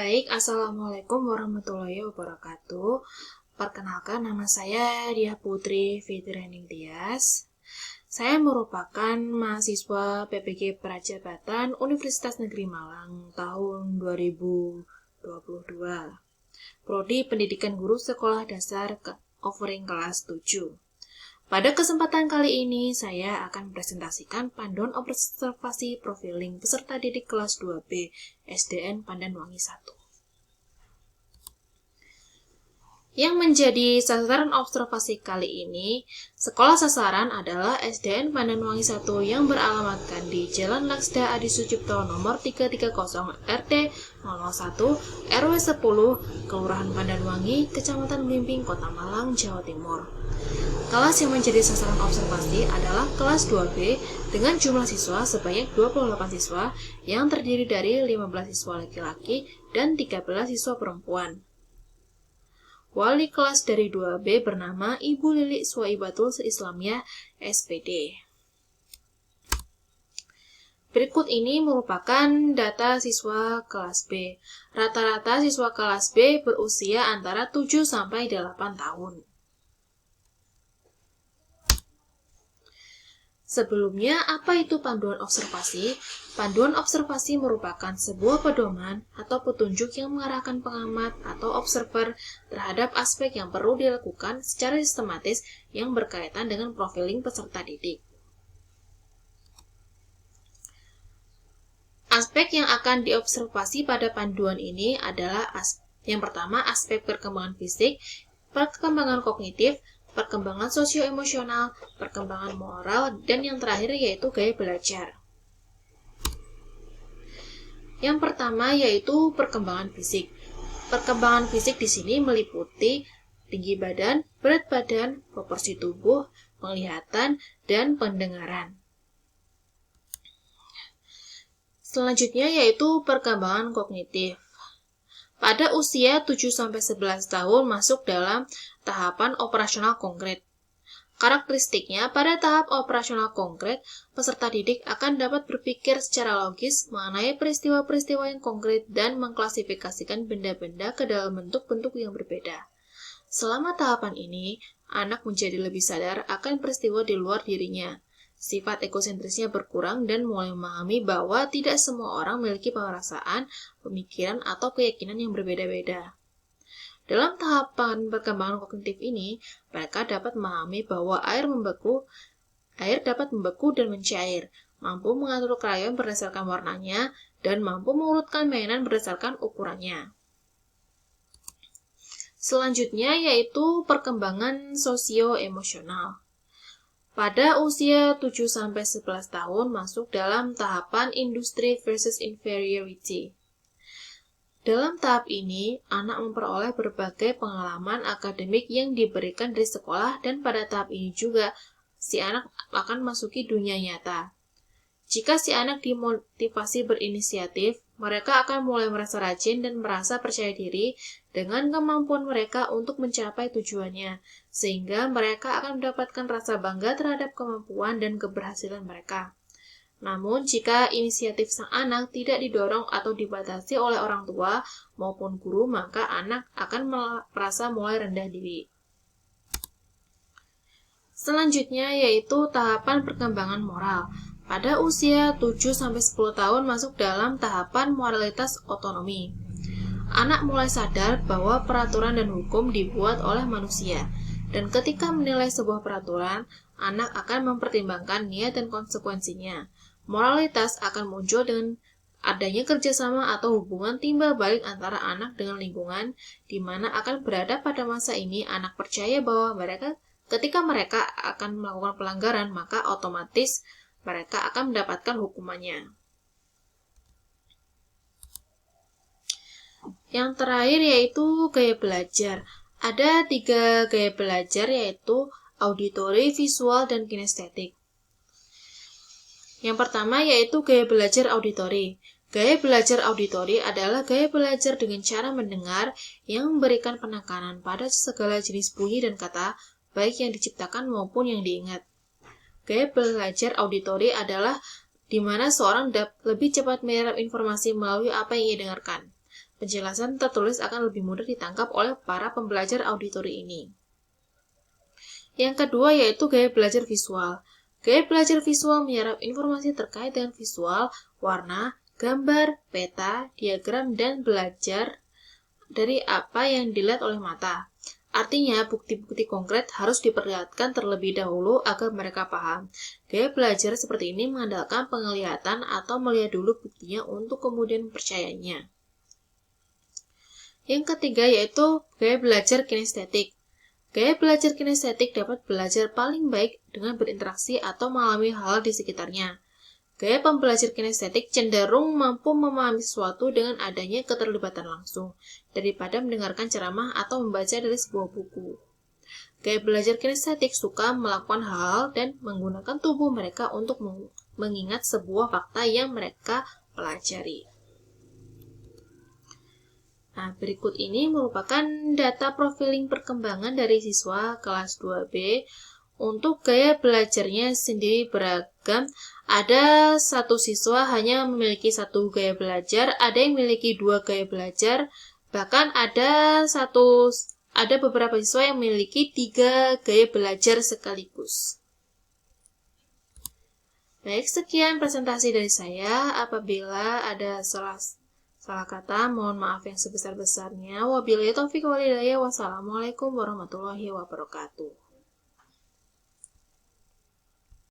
Baik, Assalamualaikum warahmatullahi wabarakatuh. Perkenalkan, nama saya Diah Putri Fitrianing Tias. Saya merupakan mahasiswa PPG Prajabatan Universitas Negeri Malang tahun 2022. Prodi Pendidikan Guru Sekolah Dasar offering kelas 7. Pada kesempatan kali ini, saya akan presentasikan panduan observasi profiling peserta didik kelas 2B SDN Pandanwangi 1. Yang menjadi sasaran observasi kali ini, sekolah sasaran adalah SDN Pandanwangi 1 yang beralamatkan di Jalan Laksda Adi Sucipto nomor 330 RT 001 RW 10 Kelurahan Pandanwangi, Kecamatan Blimbing, Kota Malang, Jawa Timur. Kelas yang menjadi sasaran observasi adalah kelas 2B dengan jumlah siswa sebanyak 28 siswa yang terdiri dari 15 siswa laki-laki dan 13 siswa perempuan. Wali kelas dari 2B bernama Ibu Lili Swaibatul Islamiyah SPD. Berikut ini merupakan data siswa kelas B. Rata-rata siswa kelas B berusia antara 7 sampai 8 tahun. Sebelumnya, apa itu panduan observasi? Panduan observasi merupakan sebuah pedoman atau petunjuk yang mengarahkan pengamat atau observer terhadap aspek yang perlu dilakukan secara sistematis yang berkaitan dengan profiling peserta didik. Aspek yang akan diobservasi pada panduan ini adalah yang pertama aspek perkembangan fisik, perkembangan kognitif, perkembangan sosio-emosional, perkembangan moral, dan yang terakhir yaitu gaya belajar. Yang pertama yaitu perkembangan fisik. Perkembangan fisik di sini meliputi tinggi badan, berat badan, proporsi tubuh, penglihatan, dan pendengaran. Selanjutnya yaitu perkembangan kognitif. Pada usia 7-11 tahun masuk dalam tahapan operasional konkret. Karakteristiknya, pada tahap operasional konkret, peserta didik akan dapat berpikir secara logis mengenai peristiwa-peristiwa yang konkret dan mengklasifikasikan benda-benda ke dalam bentuk-bentuk yang berbeda. Selama tahapan ini, anak menjadi lebih sadar akan peristiwa di luar dirinya. Sifat egosentrisnya berkurang dan mulai memahami bahwa tidak semua orang memiliki perasaan, pemikiran, atau keyakinan yang berbeda-beda. Dalam tahapan perkembangan kognitif ini, mereka dapat memahami bahwa air dapat membeku dan mencair, mampu mengatur krayon berdasarkan warnanya, dan mampu mengurutkan mainan berdasarkan ukurannya. Selanjutnya yaitu perkembangan sosio-emosional. Pada usia 7-11 tahun masuk dalam tahapan industry versus inferiority. Dalam tahap ini, anak memperoleh berbagai pengalaman akademik yang diberikan dari sekolah dan pada tahap ini juga, si anak akan masuki dunia nyata. Jika si anak dimotivasi berinisiatif, mereka akan mulai merasa rajin dan merasa percaya diri dengan kemampuan mereka untuk mencapai tujuannya, sehingga mereka akan mendapatkan rasa bangga terhadap kemampuan dan keberhasilan mereka. Namun, jika inisiatif sang anak tidak didorong atau dibatasi oleh orang tua maupun guru, maka anak akan merasa mulai rendah diri. Selanjutnya yaitu tahapan perkembangan moral. Pada usia 7-10 tahun masuk dalam tahapan moralitas otonomi. Anak mulai sadar bahwa peraturan dan hukum dibuat oleh manusia, dan ketika menilai sebuah peraturan, anak akan mempertimbangkan niat dan konsekuensinya. Moralitas akan muncul dengan adanya kerjasama atau hubungan timbal balik antara anak dengan lingkungan, di mana akan berada pada masa ini anak percaya bahwa ketika mereka akan melakukan pelanggaran, maka otomatis mereka akan mendapatkan hukumannya. Yang terakhir yaitu gaya belajar. Ada 3 gaya belajar yaitu auditory, visual, dan kinestetik. Yang pertama yaitu gaya belajar auditory. Gaya belajar auditory adalah gaya belajar dengan cara mendengar yang memberikan penekanan pada segala jenis bunyi dan kata, baik yang diciptakan maupun yang diingat. Gaya belajar auditory adalah di mana seorang lebih cepat menyerap informasi melalui apa yang ia dengarkan. Penjelasan tertulis akan lebih mudah ditangkap oleh para pembelajar auditori ini. Yang kedua yaitu gaya belajar visual. Gaya belajar visual menyerap informasi terkait dengan visual, warna, gambar, peta, diagram, dan belajar dari apa yang dilihat oleh mata. Artinya, bukti-bukti konkret harus diperlihatkan terlebih dahulu agar mereka paham. Gaya belajar seperti ini mengandalkan penglihatan atau melihat dulu buktinya untuk kemudian mempercayainya. Yang ketiga yaitu gaya belajar kinestetik. Gaya belajar kinestetik dapat belajar paling baik dengan berinteraksi atau mengalami hal di sekitarnya. Gaya pembelajar kinestetik cenderung mampu memahami sesuatu dengan adanya keterlibatan langsung, daripada mendengarkan ceramah atau membaca dari sebuah buku. Gaya belajar kinestetik suka melakukan hal dan menggunakan tubuh mereka untuk mengingat sebuah fakta yang mereka pelajari. Nah, berikut ini merupakan data profiling perkembangan dari siswa kelas 2B. Untuk gaya belajarnya sendiri beragam. Ada satu siswa hanya memiliki satu gaya belajar, ada yang memiliki 2 gaya belajar, bahkan ada beberapa siswa yang memiliki 3 gaya belajar sekaligus. Baik, sekian presentasi dari saya. Apabila ada salah kata, mohon maaf yang sebesar-besarnya. Wabillahi taufiq wal hidayah. Wassalamualaikum warahmatullahi wabarakatuh.